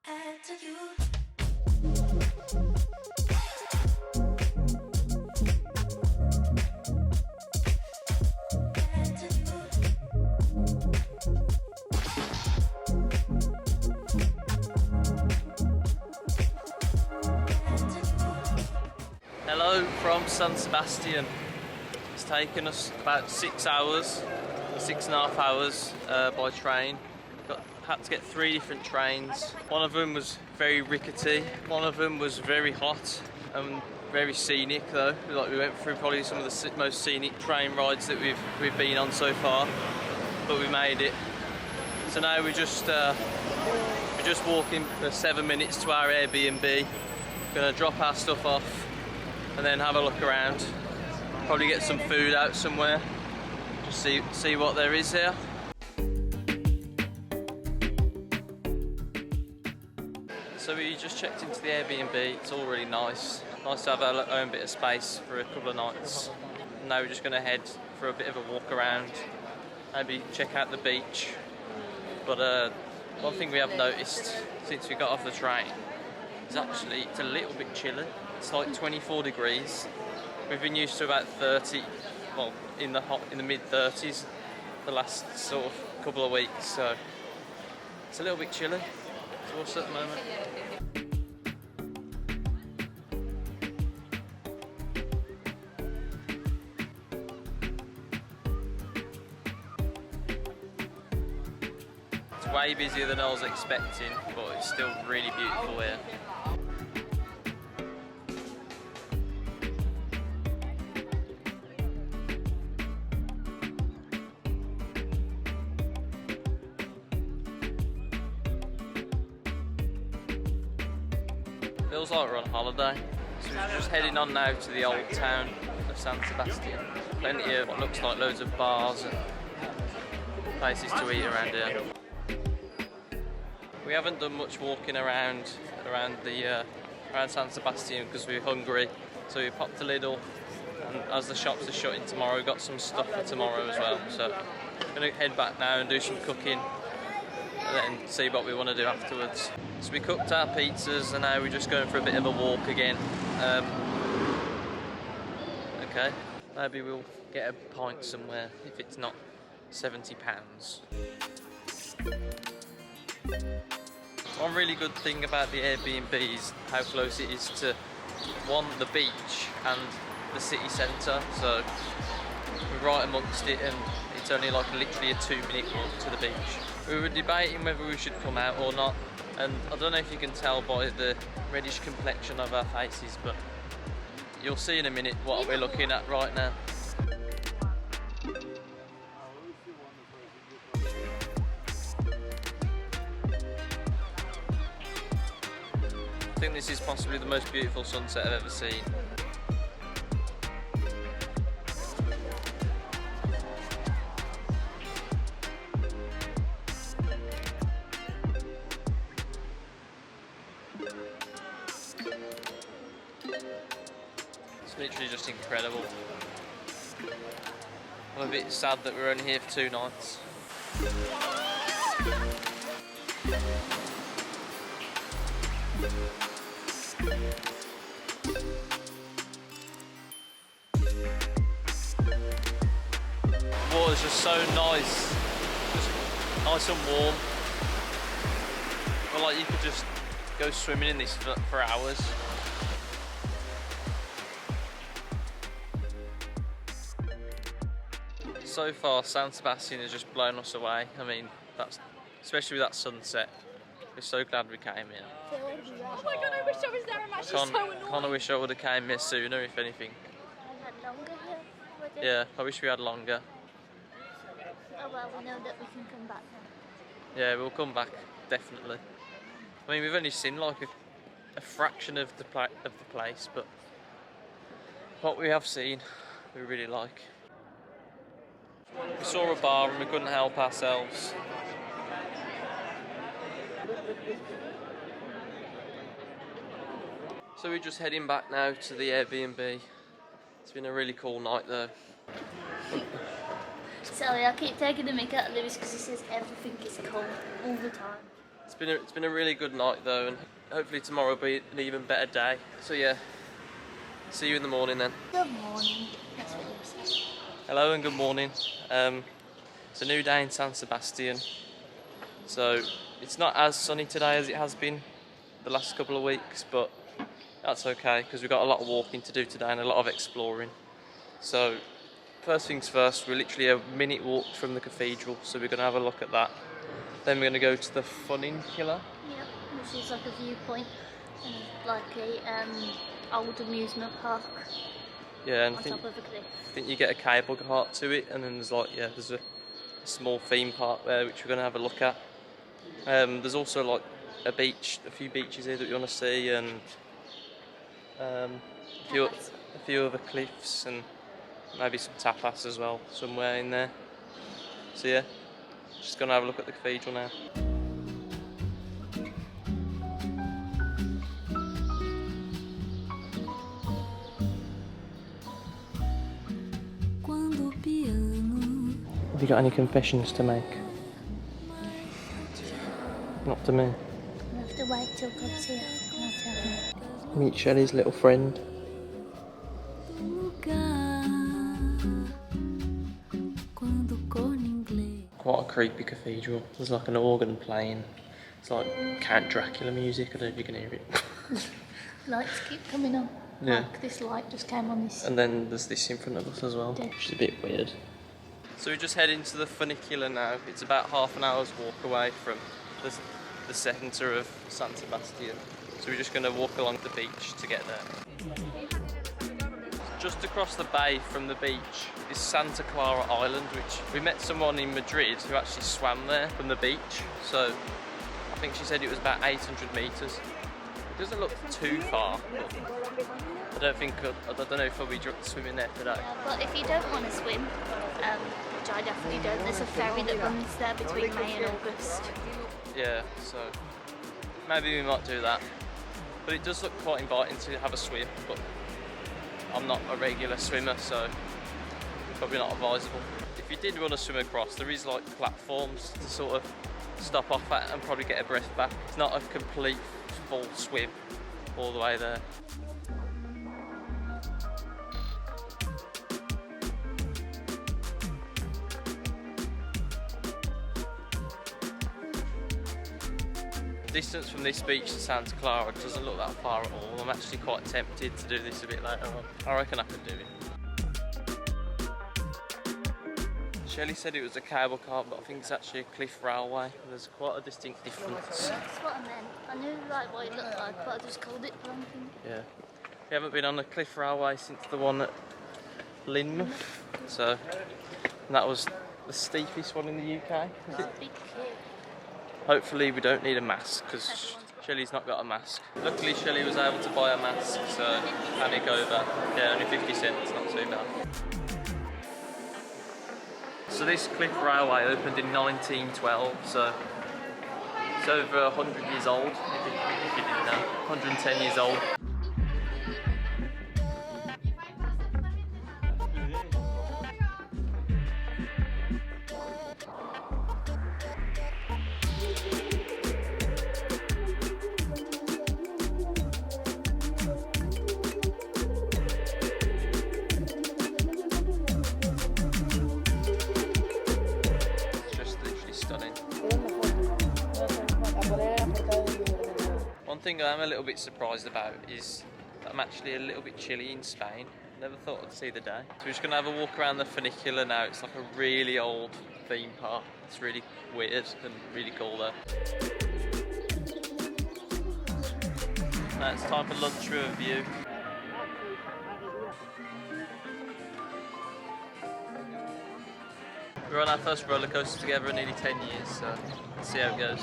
And to you. Hello from San Sebastián. It's taken us about 6 hours, 6.5 hours by train. Had to get 3 different trains. One of them was very rickety, one of them was very hot and very scenic though. Like we went through probably some of the most scenic train rides that we've been on so far, but we made it. So now we're just walking for 7 minutes to our Airbnb. Gonna drop our stuff off and then have a look around. Probably get some food out somewhere. Just see what there is here. So we just checked into the Airbnb. It's all really nice. Nice to have our own bit of space for a couple of nights. And now we're just gonna head for a bit of a walk around. Maybe check out the beach. But one thing we have noticed since we got off the train is actually it's a little bit chilly. It's like 24 degrees. We've been used to about 30, well, in the mid 30s the last sort of couple of weeks, so it's a little bit chilly to us at the moment. It's way busier than I was expecting, but it's still really beautiful here. Feels like we're on holiday. So we're just heading on now to the old town of San Sebastián. Plenty of what looks like loads of bars and places to eat around here. We haven't done much walking around San Sebastián because we're hungry. So we popped to Lidl, and as the shops are shutting tomorrow, we've got some stuff for tomorrow as well. So I'm gonna head back now and do some cooking and then see what we want to do afterwards. So we cooked our pizzas and now we're just going for a bit of a walk again. Okay, maybe we'll get a pint somewhere if it's not £70. One really good thing about the Airbnb is how close it is to the beach and the city centre. So we're right amongst it and it's only like literally a 2-minute walk to the beach. We were debating whether we should come out or not. And I don't know if you can tell by the reddish complexion of our faces, but you'll see in a minute what we're looking at right now. I think this is possibly the most beautiful sunset I've ever seen. It's literally just incredible. I'm a bit sad that we're only here for 2 nights. The water's just so nice, just nice and warm. Well, like you could just go swimming in this for hours. So far, San Sebastián has just blown us away. I mean, especially with that sunset. We're so glad we came here. Oh my god, I wish I was there. I'm actually so annoyed. Kind of wish I would have came here sooner, if anything. I had longer here. Yeah, I wish we had longer. Oh well, we know that we can come back now. Yeah, we'll come back, definitely. I mean, we've only seen like a fraction of the place, but what we have seen, we really like. We saw a bar and we couldn't help ourselves. So we're just heading back now to the Airbnb. It's been a really cool night though. Sorry, I keep taking the mick out of Lewis because he says everything is cold all the time. It's been a really good night though, and hopefully tomorrow will be an even better day. So yeah, see you in the morning then. Good morning. That's what you said. Hello and good morning. It's a new day in San Sebastián. So it's not as sunny today as it has been the last couple of weeks, but that's okay because we've got a lot of walking to do today and a lot of exploring. So first things first, we're literally a minute walk from the cathedral, so we're going to have a look at that. Then we're going to go to the funicular. Yep, which is like a viewpoint and like a old amusement park. Yeah, and on top of a cliff. I think you get a cable cart to it, and then there's like, yeah, there's a small theme park there which we're going to have a look at. There's also like a few beaches here that we want to see, and a few other cliffs, and maybe some tapas as well somewhere in there. So yeah, just going to have a look at the cathedral now. Have you got any confessions to make? Not to me. We have to wait till God's here. I'll tell him. Meet Shelley's little friend. Quite a creepy cathedral. There's like an organ playing. It's like Count Dracula music. I don't know if you can hear it. Lights keep coming on. Yeah. Like this light just came on this. And then there's this in front of us as well, Yeah. which is a bit weird. So we're just heading to the funicular now. It's about half an hour's walk away from the centre of San Sebastián. So we're just going to walk along the beach to get there. Just across the bay from the beach is Santa Clara Island, which we met someone in Madrid who actually swam there from the beach. So I think she said it was about 800 metres. It doesn't look too far, but I don't know if I'll be swimming there today. Yeah, but if you don't want to swim, which I definitely don't, there's a ferry that runs there between May and August. Yeah, so maybe we might do that. But it does look quite inviting to have a swim, but I'm not a regular swimmer, so probably not advisable. If you did want to swim across, there is like platforms to sort of stop off at and probably get a breath back. It's not a complete full swim all the way there. Distance from this beach to Santa Clara doesn't look that far at all. I'm actually quite tempted to do this a bit later on. I reckon I could do it. Shelley said it was a cable car, but I think it's actually a cliff railway. There's quite a distinct difference. That's what I meant. I knew like what it looked like, but I just called it the wrong thing. Yeah. We haven't been on a cliff railway since the one at Lynmouth. So, and that was the steepest one in the UK. It's a big kid. Hopefully we don't need a mask because Shelley's not got a mask. Luckily Shelley was able to buy a mask, so panic over. Yeah, only 50 cents, not too bad. So this cliff railway opened in 1912, so it's over 100 years old, if you didn't know. 110 years old. One thing I'm a little bit surprised about is that I'm actually a little bit chilly in Spain. Never thought I'd see the day. So we're just going to have a walk around the funicular now. It's like a really old theme park. It's really weird and really cool though. Now it's time for lunch review. We're on our first roller coaster together in nearly 10 years, so let's see how it goes.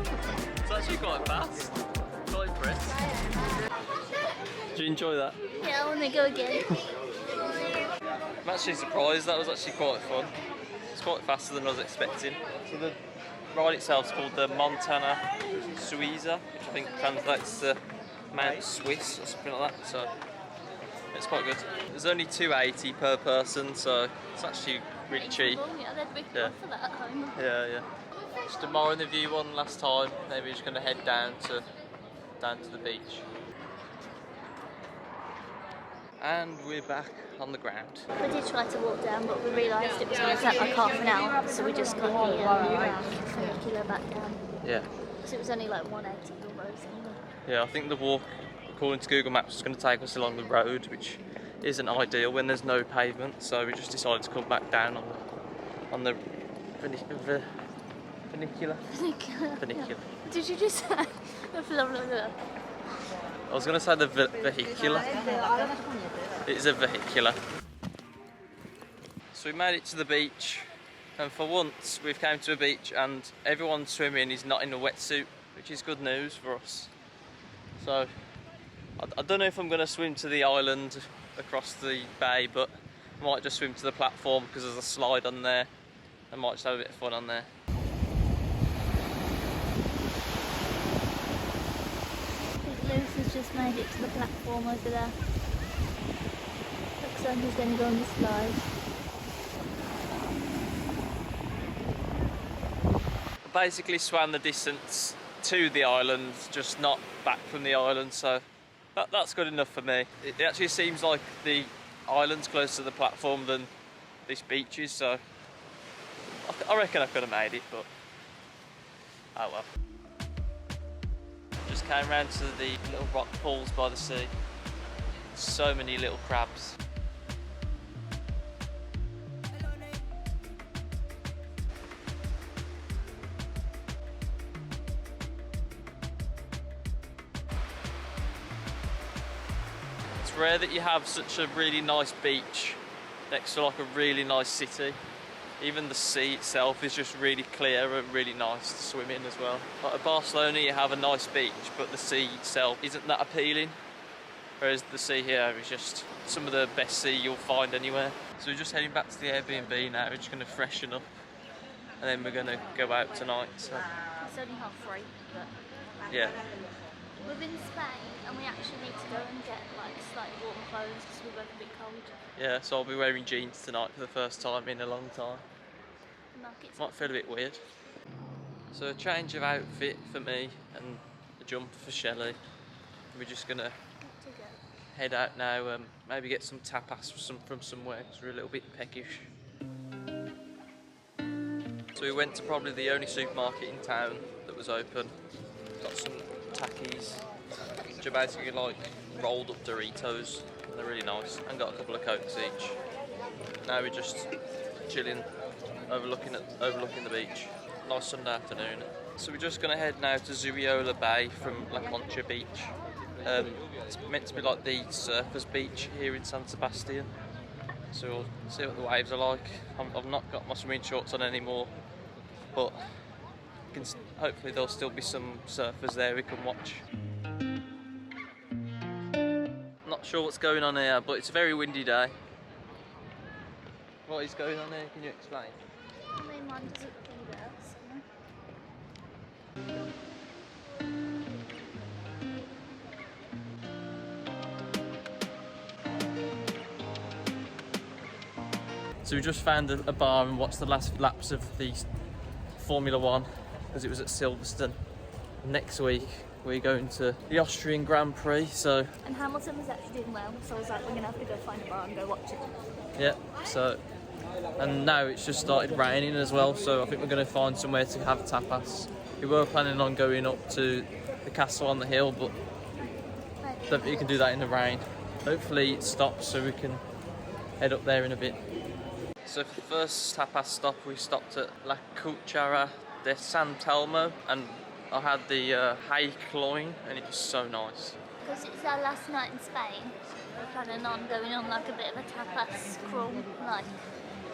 It's actually quite fast. Quite impressed. Did you enjoy that? Yeah, I want to go again. I'm actually surprised. That was actually quite fun. It's quite faster than I was expecting. So the ride itself is called the Montana Suiza, which I think translates to Mount Swiss or something like that. So it's quite good. There's only $2.80 per person, so it's actually really cheap. Yeah, they'd rip you off for that at home. Yeah. Just a more in the view one last time. Maybe we're just going to head down to the beach. And we're back on the ground. We did try to walk down, but we realised it was going to take like half an hour, so we just got the funicular back down. Yeah. So it was only like 180 almost anyway. Yeah, I think the walk, according to Google Maps, is going to take us along the road, which isn't ideal when there's no pavement. So we just decided to come back down on the funicular. Funicular. Did you just say I was going to say the vehicular. It is a vehicular. So we made it to the beach, and for once we've come to a beach and everyone swimming is not in a wetsuit, which is good news for us. So I don't know if I'm going to swim to the island across the bay, but I might just swim to the platform because there's a slide on there. I might just have a bit of fun on there. Lewis has just made it to the platform over there. Looks like he's going to go on the slide. I basically swam the distance to the island, just not back from the island, so that's good enough for me. It actually seems like the island's closer to the platform than this beach is, so I reckon I could have made it, but oh well. Just came round to the little rock pools by the sea. So many little crabs. It's rare that you have such a really nice beach next to like a really nice city. Even the sea itself is just really clear and really nice to swim in as well. Like at Barcelona you have a nice beach, but the sea itself isn't that appealing. Whereas the sea here is just some of the best sea you'll find anywhere. So we're just heading back to the Airbnb now. We're just going to freshen up and then we're going to go out tonight. So. It's only 3:30, but yeah. We're in Spain and we actually need to go and get like slightly warm clothes because we're both a bit cold. Yeah, so I'll be wearing jeans tonight for the first time in a long time. Might feel a bit weird. So a change of outfit for me and a jumper for Shelley. We're just gonna head out now, maybe get some tapas from somewhere because we're a little bit peckish. So we went to probably the only supermarket in town that was open. Got some Takis, which are basically like rolled up Doritos. They're really nice, and got a couple of Cokes each. Now we're just chilling, overlooking the beach. Nice Sunday afternoon. So we're just going to head now to Eurail Bay from La Concha Beach. It's meant to be like the surfers beach here in San Sebastián. So we'll see what the waves are like. I've not got my swimming shorts on anymore, but hopefully there'll still be some surfers there we can watch. Not sure what's going on here, but it's a very windy day. What is going on here? Can you explain? I mean, mine doesn't do that, So we just found a bar and watched the last laps of the Formula 1 because it was at Silverstone. Next week we're going to the Austrian Grand Prix, so... And Hamilton was actually doing well, so I was like, we're going to have to go find a bar and go watch it. Yeah, so... And now it's just started raining as well, so I think we're going to find somewhere to have tapas. We were planning on going up to the castle on the hill, but I don't think you can do that in the rain. Hopefully it stops so we can head up there in a bit. So for the first tapas stop, we stopped at La Cuchara de San Telmo, and I had the hay cloying, and it was so nice. Because it's our last night in Spain, we're planning on going on like a bit of a tapas crawl, like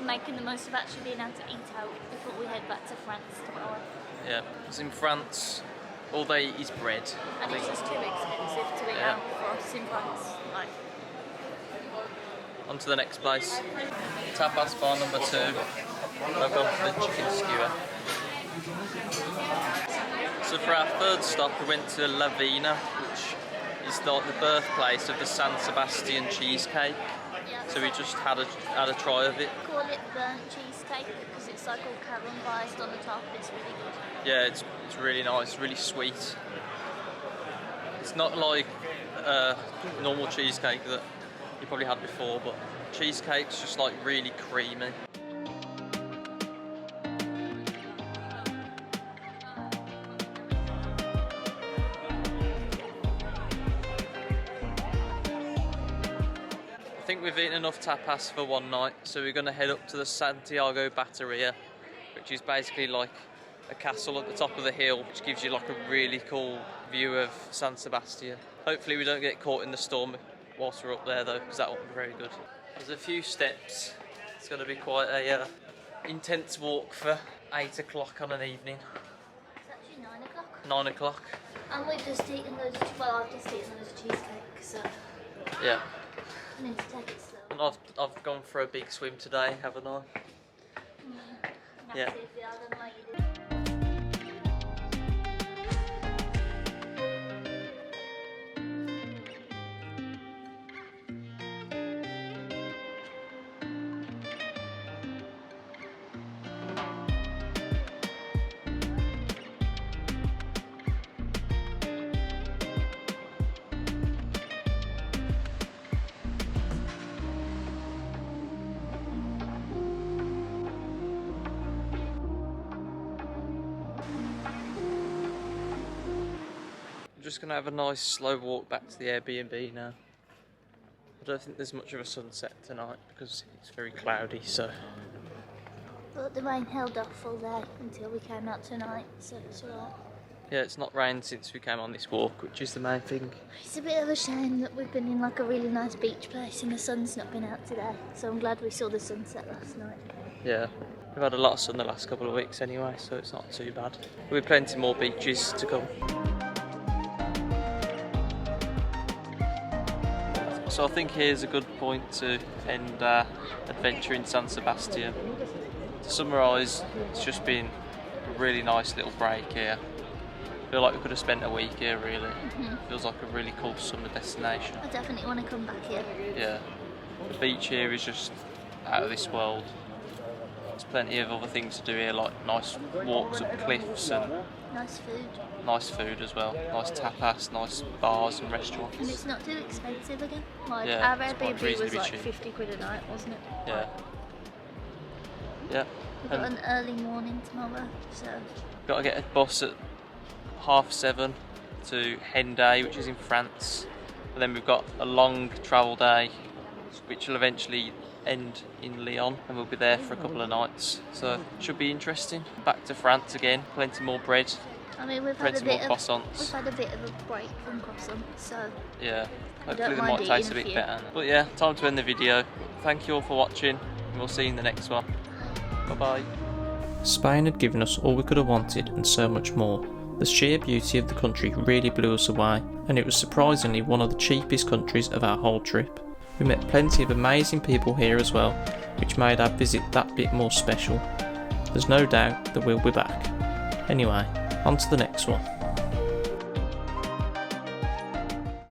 making the most of actually being able to eat out before we head back to France tomorrow. Yeah, it's in France. All they eat is bread. And it's just too expensive to eat out for us in France. Like, on to the next place. Tapas bar number 2. I've gone for the chicken skewer. So for our third stop, we went to La Vina, which is like the birthplace of the San Sebastián cheesecake. yeah. So we just had a try of it. Call it burnt cheesecake because it's like all caramelised on the top. It's really good. Yeah, it's really nice, really sweet. It's not like normal cheesecake that you probably had before, but cheesecake's just like really creamy. I think we've eaten enough tapas for one night, so we're going to head up to the Santiago Batteria, which is basically like a castle at the top of the hill, which gives you like a really cool view of San Sebastián. Hopefully we don't get caught in the storm whilst we're up there though, because that won't be very good. There's a few steps. It's going to be quite a intense walk for 8 o'clock on an evening. It's actually 9 o'clock. 9 o'clock. And we've just eaten loads of, well, I've just eaten loads of cheesecake, so Yeah. I need to take it slow. And I've gone for a big swim today, haven't I? Yeah. Massive, yeah, I don't know why you did. I'm just going to have a nice slow walk back to the Airbnb now. I don't think there's much of a sunset tonight because it's very cloudy, so... But the rain held off all day until we came out tonight, so it's alright. Yeah, it's not rained since we came on this walk, which is the main thing. It's a bit of a shame that we've been in like a really nice beach place and the sun's not been out today, so I'm glad we saw the sunset last night. Yeah, we've had a lot of sun the last couple of weeks anyway, so it's not too bad. There'll be plenty more beaches to come. So I think here's a good point to end our adventure in San Sebastián. To summarise, it's just been a really nice little break here. I feel like we could have spent a week here really. Feels like a really cool summer destination. I definitely want to come back here. Yeah, the beach here is just out of this world. There's plenty of other things to do here, like nice walks up cliffs and Nice food. nice food as well. Nice tapas, nice bars and restaurants. And it's not too expensive again. Like Yeah, our it's quite Airbnb was reasonably like cheap. 50 quid a night, wasn't it? Yeah. Yeah. We've got And an early morning tomorrow, so got to get a bus at 7:30 to Hendaye, which is in France. And then we've got a long travel day, which will eventually end in Lyon, and we'll be there for a couple of nights. So it should be interesting. Back to France again, plenty more bread. I mean we've had Plenty a more bit of croissants. we've had a bit of a break from croissants, so Yeah, I hopefully don't they mind might taste a eating a bit few. better. But yeah, time to end the video. Thank you all for watching, and we'll see you in the next one. Bye bye. Spain had given us all we could have wanted and so much more. The sheer beauty of the country really blew us away, and it was surprisingly one of the cheapest countries of our whole trip. We met plenty of amazing people here as well, which made our visit that bit more special. There's no doubt that we'll be back. Anyway, on to the next one.